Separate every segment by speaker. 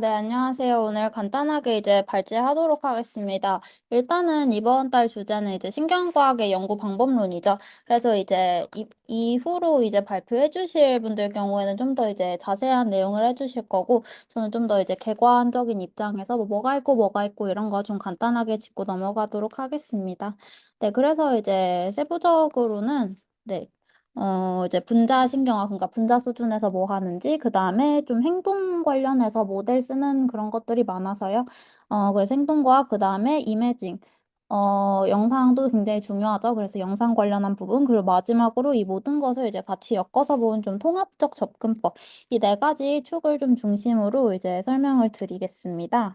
Speaker 1: 네, 안녕하세요. 오늘 간단하게 이제 발제하도록 하겠습니다. 일단은 이번 달 주제는 이제 신경과학의 연구 방법론이죠. 그래서 이제 이후로 이제 발표해 주실 분들 경우에는 좀 더 이제 자세한 내용을 해 주실 거고, 저는 좀 더 이제 객관적인 입장에서 뭐가 있고 이런 거 좀 간단하게 짚고 넘어가도록 하겠습니다. 네, 그래서 이제 세부적으로는, 네. 이제 분자 신경학, 그러니까 분자 수준에서 뭐 하는지, 그 다음에 좀 행동 관련해서 모델 쓰는 그런 것들이 많아서요. 그래서 행동과학, 그 다음에 이매징, 영상도 굉장히 중요하죠. 그래서 영상 관련한 부분, 그리고 마지막으로 이 모든 것을 이제 같이 엮어서 본 좀 통합적 접근법, 이 네 가지 축을 좀 중심으로 이제 설명을 드리겠습니다.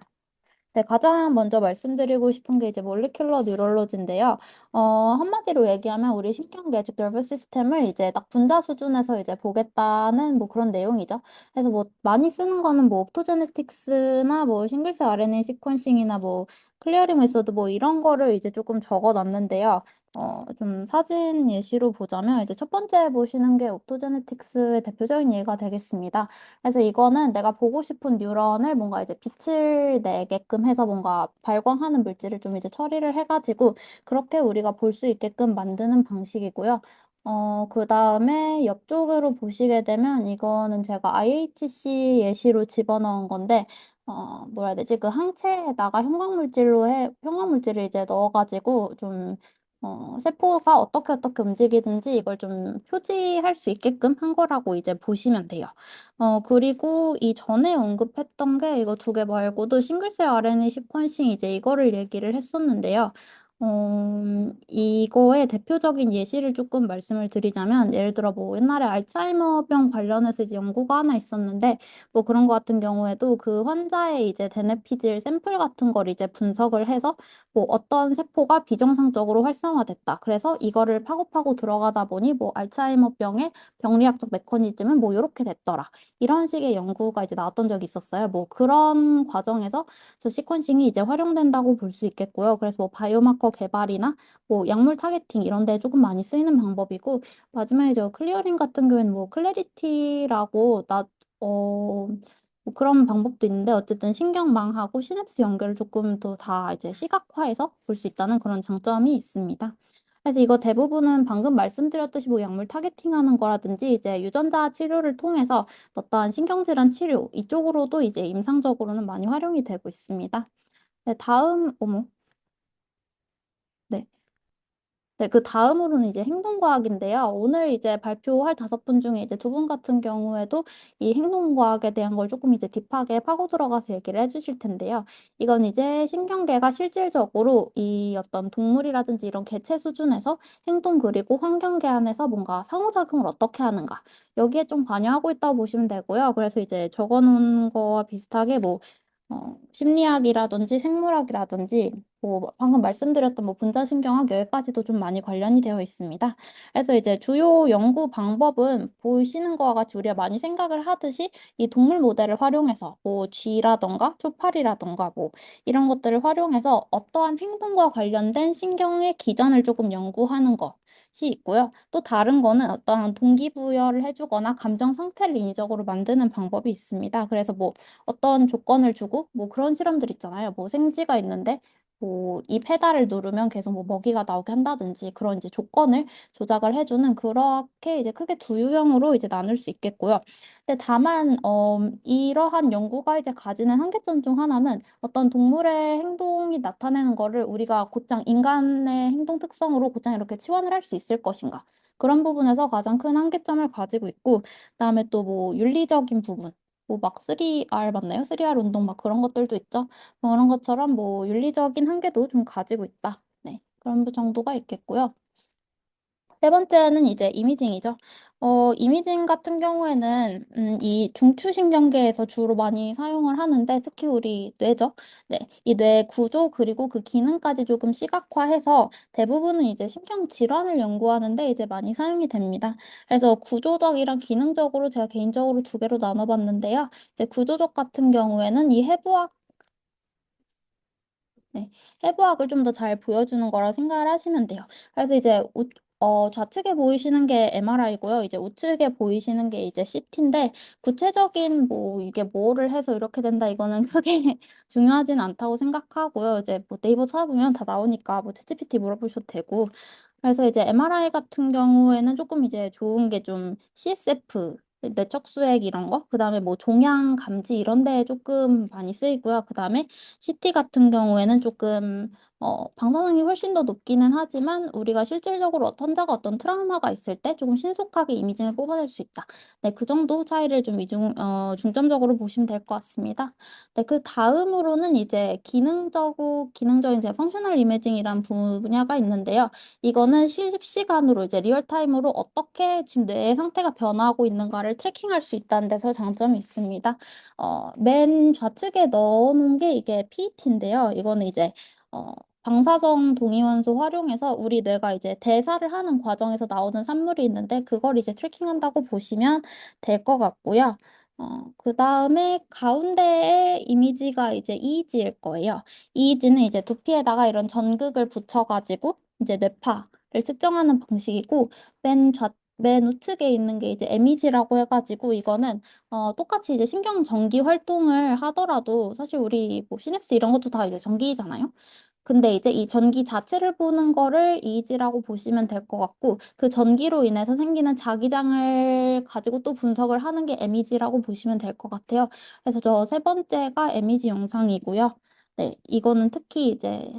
Speaker 1: 네, 가장 먼저 말씀드리고 싶은 게 이제 몰리큘러 뉴럴로지인데요. 한마디로 얘기하면 우리 신경계, 즉 nervous system을 이제 딱 분자 수준에서 이제 보겠다는 뭐 그런 내용이죠. 그래서 뭐 많이 쓰는 거는 뭐 옵토제네틱스나 뭐 싱글셀 RNA 시퀀싱이나 뭐 클리어링 메소드 뭐 이런 거를 이제 조금 적어 놨는데요. 좀 사진 예시로 보자면 이제 첫 번째 보시는 게 옵토제네틱스의 대표적인 예가 되겠습니다. 그래서 이거는 내가 보고 싶은 뉴런을 뭔가 이제 빛을 내게끔 해서 뭔가 발광하는 물질을 좀 이제 처리를 해가지고 그렇게 우리가 볼 수 있게끔 만드는 방식이고요. 그 다음에 옆쪽으로 보시게 되면 이거는 제가 IHC 예시로 집어넣은 건데, 뭐라 해야 되지? 그 항체에다가 형광물질을 이제 넣어가지고 좀 세포가 어떻게 움직이든지 이걸 좀 표지할 수 있게끔 한 거라고 이제 보시면 돼요. 그리고 이 전에 언급했던 게 이거 두 개 말고도 싱글셀 RNA 시퀀싱 이제 이거를 얘기를 했었는데요. 이거의 대표적인 예시를 조금 말씀을 드리자면 예를 들어 뭐 옛날에 알츠하이머병 관련해서 이제 연구가 하나 있었는데 뭐 그런 거 같은 경우에도 그 환자의 이제 대뇌피질 샘플 같은 걸 이제 분석을 해서 뭐 어떤 세포가 비정상적으로 활성화됐다. 그래서 이거를 파고 들어가다 보니 뭐 알츠하이머병의 병리학적 메커니즘은 뭐 이렇게 됐더라. 이런 식의 연구가 이제 나왔던 적이 있었어요. 뭐 그런 과정에서 저 시퀀싱이 이제 활용된다고 볼 수 있겠고요. 그래서 뭐 바이오마커 개발이나 뭐 약물 타겟팅 이런 데 조금 많이 쓰이는 방법이고 마지막에 저 클리어링 같은 경우에는 뭐 클래리티라고 뭐 그런 방법도 있는데 어쨌든 신경망하고 시냅스 연결을 조금 더 다 이제 시각화해서 볼 수 있다는 그런 장점이 있습니다. 그래서 이거 대부분은 방금 말씀드렸듯이 뭐 약물 타겟팅하는 거라든지 이제 유전자 치료를 통해서 어떠한 신경질환 치료 이쪽으로도 이제 임상적으로는 많이 활용이 되고 있습니다. 네, 어머, 네. 네, 그 다음으로는 이제 행동과학인데요. 오늘 이제 발표할 다섯 분 중에 이제 두 분 같은 경우에도 이 행동과학에 대한 걸 조금 이제 딥하게 파고 들어가서 얘기를 해주실 텐데요. 이건 이제 신경계가 실질적으로 이 어떤 동물이라든지 이런 개체 수준에서 행동 그리고 환경계 안에서 뭔가 상호작용을 어떻게 하는가. 여기에 좀 관여하고 있다고 보시면 되고요. 그래서 이제 적어놓은 거와 비슷하게 뭐 심리학이라든지 생물학이라든지 뭐 방금 말씀드렸던 뭐 분자신경학 여기까지도 좀 많이 관련이 되어 있습니다. 그래서 이제 주요 연구 방법은 보시는 거와 같이 우리가 많이 생각을 하듯이 이 동물 모델을 활용해서 뭐 쥐라던가 초파리라던가 뭐 이런 것들을 활용해서 어떠한 행동과 관련된 신경의 기전을 조금 연구하는 것이 있고요. 또 다른 거는 어떠한 동기부여를 해주거나 감정 상태를 인위적으로 만드는 방법이 있습니다. 그래서 뭐 어떤 조건을 주고 뭐 그런 실험들 있잖아요. 뭐 생쥐가 있는데 뭐 이 페달을 누르면 계속 뭐 먹이가 나오게 한다든지 그런 이제 조건을 조작을 해주는 그렇게 이제 크게 두 유형으로 이제 나눌 수 있겠고요. 근데 다만 이러한 연구가 이제 가지는 한계점 중 하나는 어떤 동물의 행동이 나타내는 거를 우리가 곧장 인간의 행동 특성으로 곧장 이렇게 치환을 할 수 있을 것인가. 그런 부분에서 가장 큰 한계점을 가지고 있고, 그다음에 또 뭐 윤리적인 부분. 뭐 막 3R 맞나요? 3R 운동 막 그런 것들도 있죠. 뭐 그런 것처럼 뭐 윤리적인 한계도 좀 가지고 있다. 네. 그런 정도가 있겠고요. 세 번째는 이제 이미징이죠. 이미징 같은 경우에는 이 중추신경계에서 주로 많이 사용을 하는데 특히 우리 뇌죠. 네, 이 뇌 구조 그리고 그 기능까지 조금 시각화해서 대부분은 이제 신경 질환을 연구하는데 이제 많이 사용이 됩니다. 그래서 구조적이랑 기능적으로 제가 개인적으로 두 개로 나눠봤는데요. 이제 구조적 같은 경우에는 이 해부학 네, 해부학을 좀 더 잘 보여주는 거라 생각을 하시면 돼요. 그래서 이제 좌측에 보이시는 게 MRI고요. 이제 우측에 보이시는 게 이제 CT인데, 구체적인 뭐 이게 뭐를 해서 이렇게 된다, 이거는 크게 중요하진 않다고 생각하고요. 이제 뭐 네이버 찾아보면 다 나오니까 뭐 챗GPT 물어보셔도 되고. 그래서 이제 MRI 같은 경우에는 조금 이제 좋은 게 좀 CSF, 내적 수액 이런 거, 그다음에 뭐 종양 감지 이런 데 조금 많이 쓰이고요. 그다음에 CT 같은 경우에는 조금 방사능이 훨씬 더 높기는 하지만 우리가 실질적으로 환자가 어떤 트라우마가 있을 때 조금 신속하게 이미징을 뽑아낼 수 있다. 네, 그 정도 차이를 좀 중점적으로 보시면 될 것 같습니다. 네, 그 다음으로는 이제 기능적인 이제 펑셔널 이미징이란 분야가 있는데요. 이거는 실시간으로 이제 리얼타임으로 어떻게 지금 뇌의 상태가 변화하고 있는가를 트래킹할 수 있다는 데서 장점이 있습니다. 맨 좌측에 넣어놓은 게 이게 PET인데요. 이거는 이제 어, 방사성 동위원소 활용해서 우리 뇌가 이제 대사를 하는 과정에서 나오는 산물이 있는데 그걸 이제 트래킹한다고 보시면 될 것 같고요. 그 다음에 가운데에 이미지가 이제 EEG일 거예요. EEG는 이제 두피에다가 이런 전극을 붙여가지고 이제 뇌파를 측정하는 방식이고 맨 우측에 있는 게 이제 MEG라고 해가지고 이거는 똑같이 이제 신경 전기 활동을 하더라도 사실 우리 뭐 시냅스 이런 것도 다 이제 전기잖아요. 근데 이제 이 전기 자체를 보는 거를 이지라고 보시면 될 것 같고, 그 전기로 인해서 생기는 자기장을 가지고 또 분석을 하는 게 MEG라고 보시면 될 것 같아요. 그래서 저 세 번째가 MEG 영상이고요. 네, 이거는 특히 이제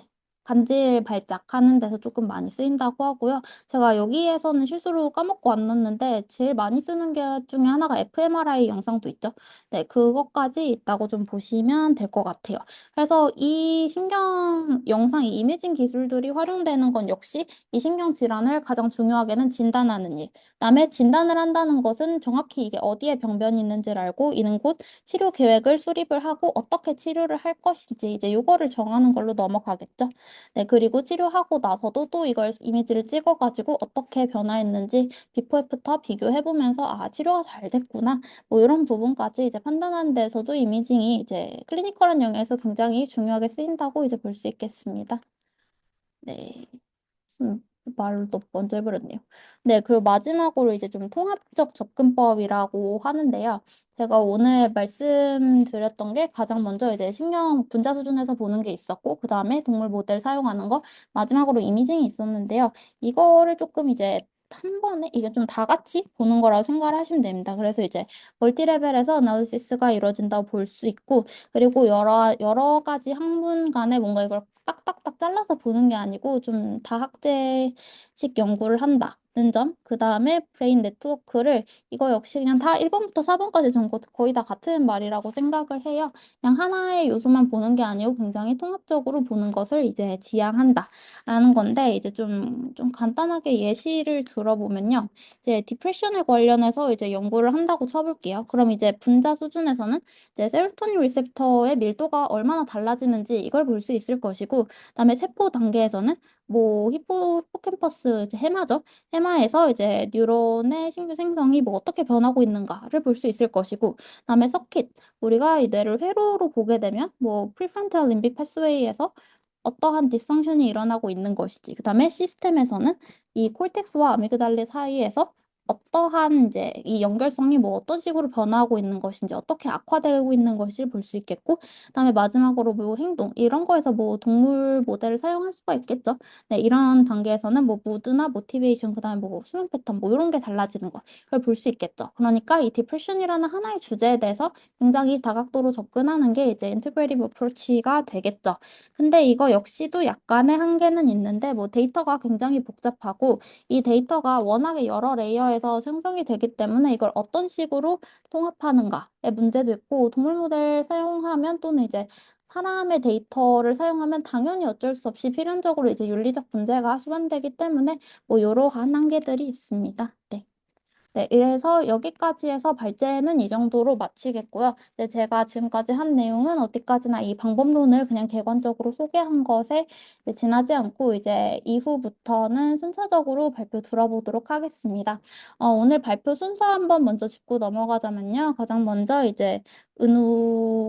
Speaker 1: 간질 발작하는 데서 조금 많이 쓰인다고 하고요. 제가 여기에서는 실수로 까먹고 안 넣었는데, 제일 많이 쓰는 게 중에 하나가 fMRI 영상도 있죠. 네, 그것까지 있다고 좀 보시면 될 것 같아요. 그래서 이 신경 영상, 이 이미징 기술들이 활용되는 건 역시 이 신경 질환을 가장 중요하게는 진단하는 일. 그다음에 진단을 한다는 것은 정확히 이게 어디에 병변이 있는지를 알고 이는 곳 치료 계획을 수립을 하고 어떻게 치료를 할 것인지 이제 요거를 정하는 걸로 넘어가겠죠. 네, 그리고 치료하고 나서도 또 이걸 이미지를 찍어가지고 어떻게 변화했는지 비포 애프터 비교해보면서 아, 치료가 잘 됐구나. 뭐 이런 부분까지 이제 판단하는 데서도 이미징이 이제 클리니컬한 영역에서 굉장히 중요하게 쓰인다고 이제 볼 수 있겠습니다. 네. 말을 또 먼저 해버렸네요. 네, 그리고 마지막으로 이제 좀 통합적 접근법이라고 하는데요. 제가 오늘 말씀드렸던 게 가장 먼저 이제 신경 분자 수준에서 보는 게 있었고, 그 다음에 동물 모델 사용하는 거, 마지막으로 이미징이 있었는데요. 이거를 조금 이제 한 번에 이게 좀 다 같이 보는 거라고 생각을 하시면 됩니다. 그래서 이제 멀티레벨에서 어나리시스가 이루어진다고 볼 수 있고, 그리고 여러 가지 학문 간에 뭔가 이걸 딱딱딱 잘라서 보는 게 아니고 좀 다학제식 연구를 한다는 점. 그 다음에 브레인 네트워크를 이거 역시 그냥 다 1번부터 4번까지 전 거의 다 같은 말이라고 생각을 해요. 그냥 하나의 요소만 보는 게 아니고 굉장히 통합적으로 보는 것을 이제 지향한다라는 건데 이제 좀 간단하게 예시를 들어보면요. 이제 디프레션에 관련해서 이제 연구를 한다고 쳐볼게요. 그럼 이제 분자 수준에서는 이제 세로토닌 리셉터의 밀도가 얼마나 달라지는지 이걸 볼 수 있을 것이고, 그다음에 세포 단계에서는 뭐 히포캠퍼스 이제 해마죠. 해마에서 이제 뉴런의 신규 생성이 뭐 어떻게 변하고 있는가를 볼 수 있을 것이고, 그다음에 서킷 우리가 이 뇌를 회로로 보게 되면 뭐 프리프론탈 림빅 패스웨이에서 어떠한 디스펑션이 일어나고 있는 것이지. 그다음에 시스템에서는 이 콜텍스와 아미그달레 사이에서 어떠한 이제 이 연결성이 뭐 어떤 식으로 변화하고 있는 것인지 어떻게 악화되고 있는 것을 볼 수 있겠고 그다음에 마지막으로 뭐 행동 이런 거에서 뭐 동물 모델을 사용할 수가 있겠죠. 네, 이런 단계에서는 뭐 무드나 모티베이션 그다음에 뭐 수면 패턴 뭐 이런 게 달라지는 거 그걸 볼 수 있겠죠. 그러니까 이 디프레션이라는 하나의 주제에 대해서 굉장히 다각도로 접근하는 게 이제 인트그레이티브 어프로치가 되겠죠. 근데 이거 역시도 약간의 한계는 있는데 뭐 데이터가 굉장히 복잡하고 이 데이터가 워낙에 여러 레이어에서 생성이 되기 때문에 이걸 어떤 식으로 통합하는가의 문제도 있고 동물 모델 사용하면 또는 이제 사람의 데이터를 사용하면 당연히 어쩔 수 없이 필연적으로 이제 윤리적 문제가 수반되기 때문에 뭐 이러한 한계들이 있습니다. 네. 네, 이래서 여기까지 해서 발제는 이 정도로 마치겠고요. 네, 제가 지금까지 한 내용은 어디까지나 이 방법론을 그냥 객관적으로 소개한 것에 이제 지나지 않고 이제 이후부터는 순차적으로 발표 들어보도록 하겠습니다. 오늘 발표 순서 한번 먼저 짚고 넘어가자면요. 가장 먼저 이제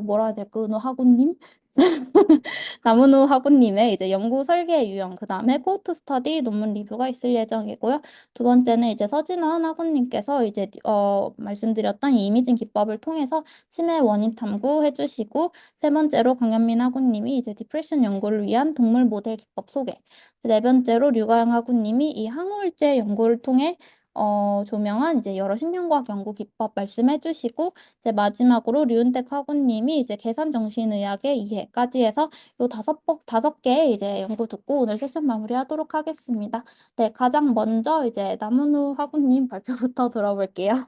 Speaker 1: 뭐라 해야 될까, 은우 하구님? 남은우 학우님의 이제 연구 설계 유형, 그 다음에 코호트 스터디 논문 리뷰가 있을 예정이고요. 두 번째는 이제 서진원 학우님께서 이제 말씀드렸던 이 이미징 기법을 통해서 치매 원인 탐구해 주시고, 세 번째로 강현민 학우님이 이제 디프레션 연구를 위한 동물 모델 기법 소개, 네 번째로 류가영 학우님이 이 항우울제 연구를 통해 조명한 이제 여러 식명과학 연구 기법 말씀해 주시고, 이제 마지막으로 류은택 학우님이 이제 계산정신의학의 이해까지 해서 요 다섯 개 이제 연구 듣고 오늘 세션 마무리하도록 하겠습니다. 네, 가장 먼저 이제 남은우 학우님 발표부터 들어볼게요.